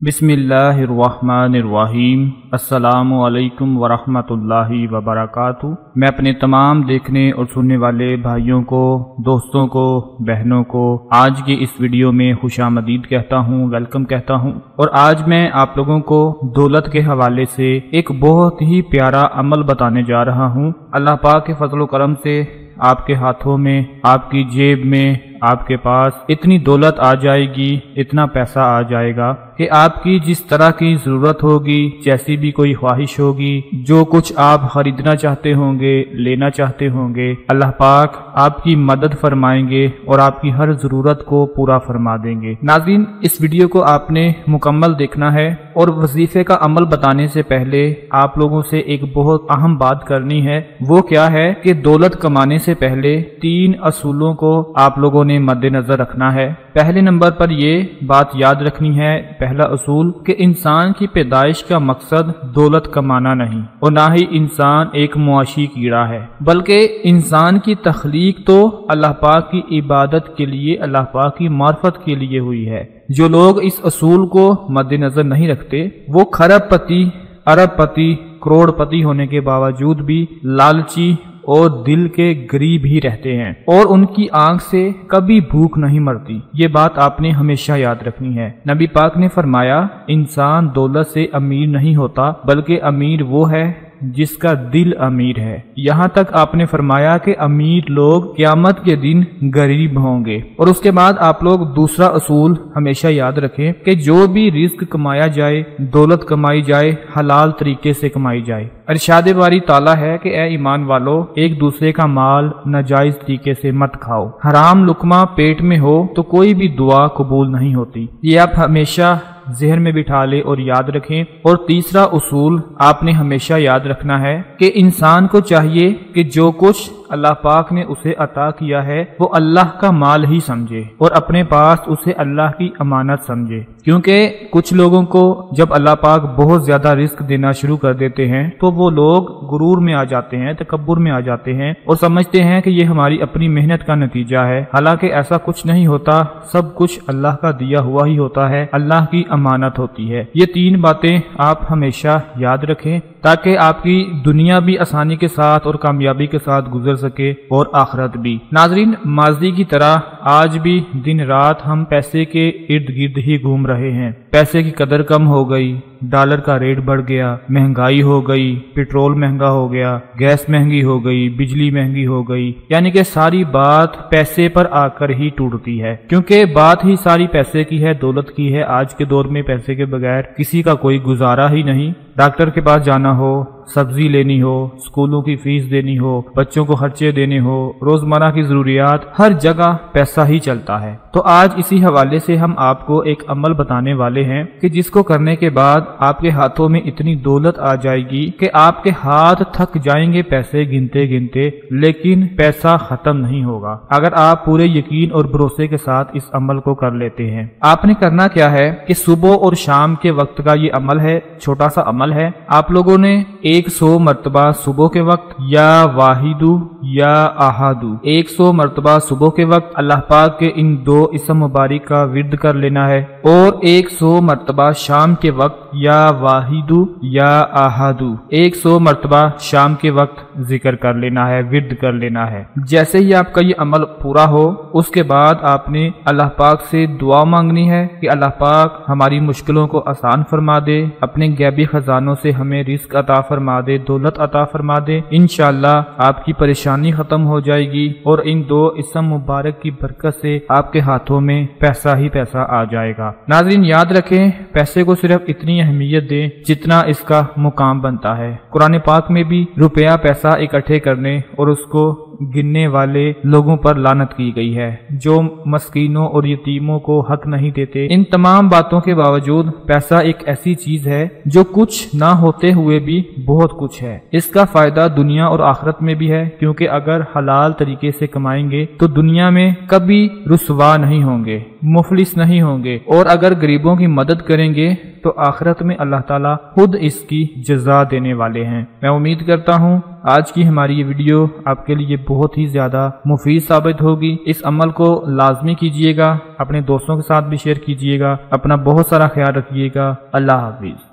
बिस्मिल्लाहिर्रहमानिर्रहीम। अस्सलामु अलैकुम वरहमतुल्लाहि वबरकातुहू। मैं अपने तमाम देखने और सुनने वाले भाइयों को, दोस्तों को, बहनों को आज की इस वीडियो में खुशामदीद कहता हूँ, वेलकम कहता हूँ। और आज मैं आप लोगों को दौलत के हवाले से एक बहुत ही प्यारा अमल बताने जा रहा हूँ। अल्लाह पाक के फजल करम से आपके हाथों में, आपकी जेब में, आपके पास इतनी दौलत आ जाएगी, इतना पैसा आ जाएगा कि आपकी जिस तरह की जरूरत होगी, जैसी भी कोई ख्वाहिश होगी, जो कुछ आप खरीदना चाहते होंगे, लेना चाहते होंगे, अल्लाह पाक आपकी मदद फरमाएंगे और आपकी हर जरूरत को पूरा फरमा देंगे। नाज़रीन, इस वीडियो को आपने मुकम्मल देखना है और वजीफे का अमल बताने से पहले आप लोगों से एक बहुत अहम बात करनी है। वो क्या है कि दौलत कमाने से पहले 3 असूलों को आप लोगों ने मद्देनजर रखना है। पहले नंबर पर ये बात याद रखनी है, पहला असूल, कि इंसान की पैदाइश का मकसद दौलत कमाना नहीं और ना ही इंसान एक मुआशी कीड़ा है, बल्कि इंसान की तख्लीक तो अल्लाह पाक की इबादत के लिए, अल्लाह पाक की मार्फत के लिए हुई है। जो लोग इस असूल को मद्देनजर नहीं रखते वो खरबपति, अरबपति, करोड़पति होने के बावजूद भी लालची और दिल के गरीब ही रहते हैं और उनकी आंख से कभी भूख नहीं मरती। ये बात आपने हमेशा याद रखनी है। नबी पाक ने फरमाया, इंसान दौलत से अमीर नहीं होता बल्कि अमीर वो है जिसका दिल अमीर है। यहाँ तक आपने फरमाया कि अमीर लोग क़यामत के दिन गरीब होंगे। और उसके बाद आप लोग दूसरा असूल हमेशा याद रखें कि जो भी रिस्क कमाया जाए, दौलत कमाई जाए, हलाल तरीके से कमाई जाए। इरशाद बारी ताला है कि ए ईमान वालों, एक दूसरे का माल नाजायज तरीके से मत खाओ। हराम लुकमा पेट में हो तो कोई भी दुआ कबूल नहीं होती। ये आप हमेशा ज़हन में बिठा ले और याद रखें। और तीसरा उसूल आपने हमेशा याद रखना है कि इंसान को चाहिए कि जो कुछ अल्लाह पाक ने उसे अता किया है वो अल्लाह का माल ही समझे और अपने पास उसे अल्लाह की अमानत समझे। क्योंकि कुछ लोगों को जब अल्लाह पाक बहुत ज्यादा रिस्क देना शुरू कर देते हैं तो वो लोग गुरूर में आ जाते हैं, तकब्बुर में आ जाते हैं और समझते हैं कि ये हमारी अपनी मेहनत का नतीजा है। हालांकि ऐसा कुछ नहीं होता, सब कुछ अल्लाह का दिया हुआ ही होता है, अल्लाह की अमानत होती है। ये 3 बातें आप हमेशा याद रखें ताकि आपकी दुनिया भी आसानी के साथ और कामयाबी के साथ गुजर सके और आखिरत भी। नाजरीन, माजी की तरह आज भी दिन रात हम पैसे के इर्द गिर्द ही घूम रहे हैं। पैसे की कदर कम हो गई, डॉलर का रेट बढ़ गया, महंगाई हो गई, पेट्रोल महंगा हो गया, गैस महंगी हो गई, बिजली महंगी हो गई। यानी कि सारी बात पैसे पर आकर ही टूटती है, क्योंकि बात ही सारी पैसे की है, दौलत की है। आज के दौर में पैसे के बगैर किसी का कोई गुजारा ही नहीं। डॉक्टर के पास जाना हो, सब्जी लेनी हो, स्कूलों की फीस देनी हो, बच्चों को खर्चे देने हो, रोजमर्रा की जरूरियात, हर जगह पैसा ही चलता है। तो आज इसी हवाले से हम आपको एक अमल बताने वाले हैं कि जिसको करने के बाद आपके हाथों में इतनी दौलत आ जाएगी कि आपके हाथ थक जाएंगे पैसे गिनते गिनते, लेकिन पैसा खत्म नहीं होगा अगर आप पूरे यकीन और भरोसे के साथ इस अमल को कर लेते हैं। आपने करना क्या है कि सुबह और शाम के वक्त का ये अमल है, छोटा सा अमल है। आप लोगों ने 100 मरतबा सुबह के वक्त या वाहिदू या अहादू 100 मरतबा सुबह के वक्त अल्लाह पाक के इन 2 इस्म मुबारक का विर्द कर लेना है और 100 मरतबा शाम के वक्त या वाहिदू या अहादू 100 मरतबा शाम के वक्त जिक्र कर लेना है, विर्द कर लेना है। जैसे ही आपका ये अमल पूरा हो उसके बाद आपने अल्लाह पाक से दुआ मांगनी है कि अल्लाह पाक हमारी मुश्किलों को आसान फरमा दे, अपने गैबी खजानों से हमें रिस्क अता फरमा दे, दौलत अता फरमा दे। इंशाअल्लाह आपकी परेशानी खत्म हो जाएगी और इन 2 इस्म मुबारक की बरकत से आपके हाथों में पैसा ही पैसा आ जाएगा। नाज़रीन, याद रखें, पैसे को सिर्फ इतनी अहमियत दें जितना इसका मुकाम बनता है। कुरान पाक में भी रुपया पैसा इकट्ठे करने और उसको गिनने वाले लोगों पर लानत की गई है, जो मस्कीनों और यतीमों को हक नहीं देते। इन तमाम बातों के बावजूद पैसा एक ऐसी चीज है जो कुछ ना होते हुए भी बहुत कुछ है। इसका फायदा दुनिया और आखिरत में भी है, क्योंकि अगर हलाल तरीके से कमाएंगे तो दुनिया में कभी रुसवा नहीं होंगे, मुफलिस नहीं होंगे। और अगर गरीबों की मदद करेंगे تو آخرت میں اللہ تعالیٰ خود اس کی جزا دینے والے ہیں۔ میں امید کرتا ہوں آج کی ہماری یہ ویڈیو آپ کے لیے بہت ہی زیادہ مفید ثابت ہوگی۔ اس عمل کو لازمی کیجیے گا، اپنے دوستوں کے ساتھ بھی شیئر کیجیے گا۔ اپنا بہت سارا خیال رکھیے گا۔ اللہ حافظ۔